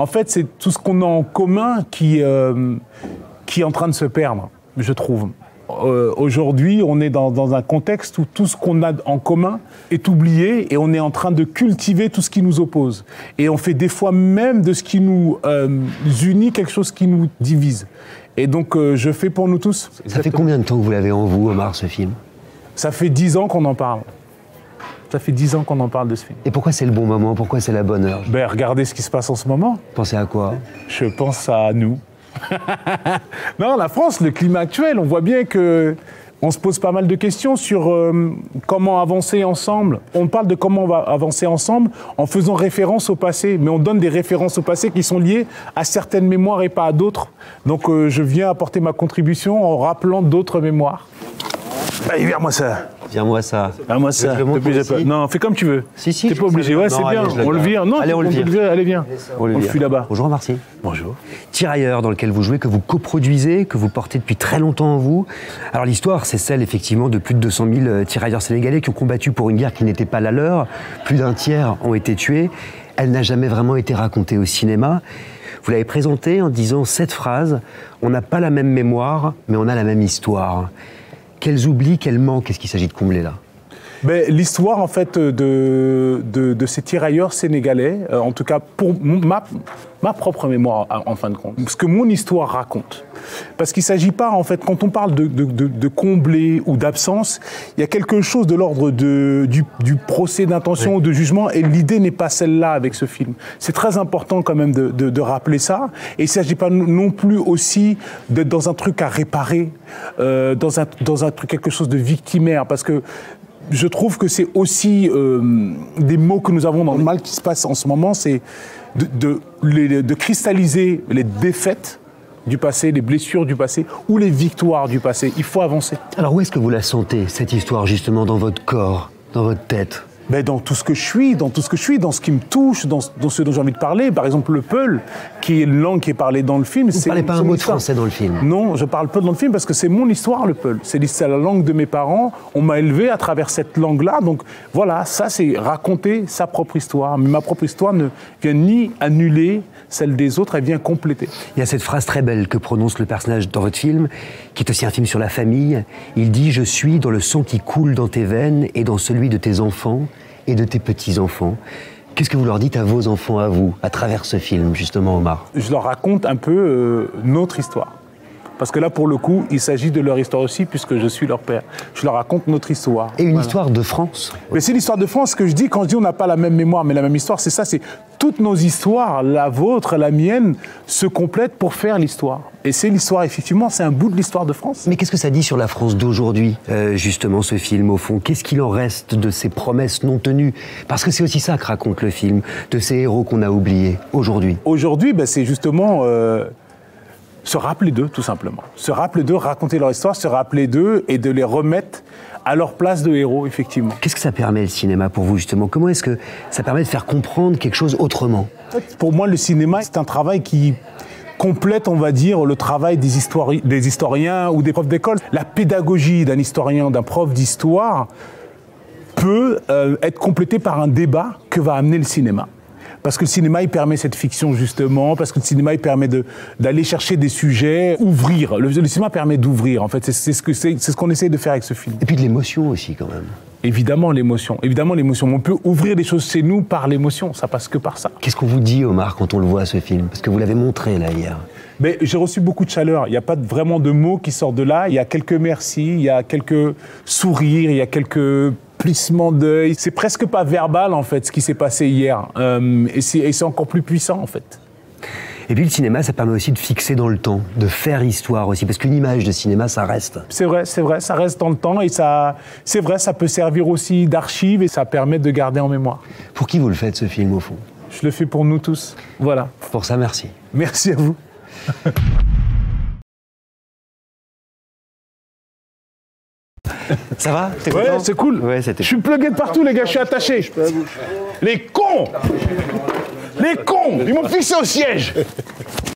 En fait, c'est tout ce qu'on a en commun qui est en train de se perdre, je trouve. Aujourd'hui, on est dans un contexte où tout ce qu'on a en commun est oublié et on est en train de cultiver tout ce qui nous oppose. Et on fait des fois même de ce qui nous unit quelque chose qui nous divise. Et donc, je fais pour nous tous. Ça fait combien de temps que vous l'avez en vous, Omar, ce film? Ça fait 10 ans qu'on en parle. Ça fait 10 ans qu'on en parle de ce film. Et pourquoi c'est le bon moment? Pourquoi c'est la bonne heure? Ben, regardez ce qui se passe en ce moment. Pensez à quoi? Je pense à nous. Non, la France, le climat actuel, on voit bien que on se pose pas mal de questions sur comment avancer ensemble. On parle de comment on va avancer ensemble en faisant référence au passé, mais on donne des références au passé qui sont liées à certaines mémoires et pas à d'autres. Donc je viens apporter ma contribution en rappelant d'autres mémoires. Allez, viens-moi ça. Viens-moi ça. Viens-moi ça. Non, fais comme tu veux. Si, t'es pas obligé. Ouais, c'est bien. On le vire. Non, allez, on le vire. Allez, viens. On le fuit là-bas. Bonjour, Marcy. Bonjour. Tirailleurs, dans lequel vous jouez, que vous coproduisez, que vous portez depuis très longtemps en vous. Alors l'histoire, c'est celle effectivement de plus de 200 000 tirailleurs sénégalais qui ont combattu pour une guerre qui n'était pas la leur. Plus d'un tiers ont été tués. Elle n'a jamais vraiment été racontée au cinéma. Vous l'avez présentée en disant cette phrase: on n'a pas la même mémoire, mais on a la même histoire. Quels oublis, quels manques, qu'est-ce qu'il s'agit de combler là? Ben, l'histoire en fait de ces tirailleurs sénégalais, en tout cas pour ma propre mémoire en fin de compte, ce que mon histoire raconte. Parce qu'il ne s'agit pas en fait, quand on parle de combler ou d'absence, il y a quelque chose de l'ordre du procès d'intention ou de jugement, et l'idée n'est pas celle-là avec ce film. C'est très important quand même de rappeler ça, et il ne s'agit pas non plus aussi d'être dans un truc à réparer, dans un truc, quelque chose de victimaire, parce que je trouve que c'est aussi des mots que nous avons dans le mal qui se passe en ce moment, c'est de cristalliser les défaites du passé, les blessures du passé ou les victoires du passé. Il faut avancer. Alors où est-ce que vous la sentez, cette histoire, justement, dans votre corps, dans votre tête? Ben, dans tout ce que je suis, dans ce qui me touche, dans ce dont j'ai envie de parler. Par exemple, le Peul, qui est une langue qui est parlée dans le film. Vous ne parlez pas un mot de français dans le film? Non, je parle peu dans le film parce que c'est mon histoire, le Peul. C'est la langue de mes parents. On m'a élevé à travers cette langue-là. Donc voilà, ça c'est raconter sa propre histoire. Mais ma propre histoire ne vient ni annuler celle des autres, elle vient compléter. Il y a cette phrase très belle que prononce le personnage dans votre film, qui est aussi un film sur la famille. Il dit: je suis dans le sang qui coule dans tes veines et dans celui de tes enfants et de tes petits-enfants. Qu'est-ce que vous leur dites à vos enfants, à vous, à travers ce film, justement, Omar? Je leur raconte un peu notre histoire. Parce que là, pour le coup, il s'agit de leur histoire aussi, puisque je suis leur père. Je leur raconte notre histoire. Et une histoire de France. Mais c'est l'histoire de France que je dis, quand je dis on n'a pas la même mémoire, mais la même histoire, c'est ça, c'est toutes nos histoires, la vôtre, la mienne, se complètent pour faire l'histoire. Et c'est l'histoire, effectivement, c'est un bout de l'histoire de France. Mais qu'est-ce que ça dit sur la France d'aujourd'hui, justement, ce film, au fond? Qu'est-ce qu'il en reste de ces promesses non tenues? Parce que c'est aussi ça que raconte le film, de ces héros qu'on a oubliés, aujourd'hui. Aujourd'hui, ben, c'est justement se rappeler d'eux, tout simplement. Se rappeler d'eux, raconter leur histoire, se rappeler d'eux et de les remettre à leur place de héros, effectivement. Qu'est-ce que ça permet, le cinéma, pour vous, justement? Comment est-ce que ça permet de faire comprendre quelque chose autrement? Pour moi, le cinéma, c'est un travail qui complète, on va dire, le travail des historiens ou des profs d'école. La pédagogie d'un historien, d'un prof d'histoire peut être complétée par un débat que va amener le cinéma. Parce que le cinéma, il permet cette fiction, justement, parce que le cinéma, il permet d'aller chercher des sujets, ouvrir. Le cinéma permet d'ouvrir, en fait. C'est ce qu'on essaie de faire avec ce film. Et puis de l'émotion aussi, quand même. Évidemment, l'émotion. Évidemment, l'émotion. On peut ouvrir des choses chez nous par l'émotion. Ça passe que par ça. Qu'est-ce qu'on vous dit, Omar, quand on le voit, ce film? Parce que vous l'avez montré, là, hier. Mais j'ai reçu beaucoup de chaleur. Il n'y a pas vraiment de mots qui sortent de là. Il y a quelques merci, il y a quelques sourires, il y a quelques plissements d'œil. C'est presque pas verbal, en fait, ce qui s'est passé hier. Et c'est encore plus puissant, en fait. Et puis le cinéma, ça permet aussi de fixer dans le temps, de faire histoire aussi, parce qu'une image de cinéma, ça reste. C'est vrai, ça reste dans le temps, et c'est vrai, ça peut servir aussi d'archive, et ça permet de garder en mémoire. Pour qui vous le faites, ce film, au fond? Je le fais pour nous tous, voilà. Pour ça, merci. Merci à vous. Ça va? Ouais, c'est cool. Ouais, je suis plugué de partout, les gars, je suis attaché. Les cons! Les cons! Ils m'ont fixé au siège!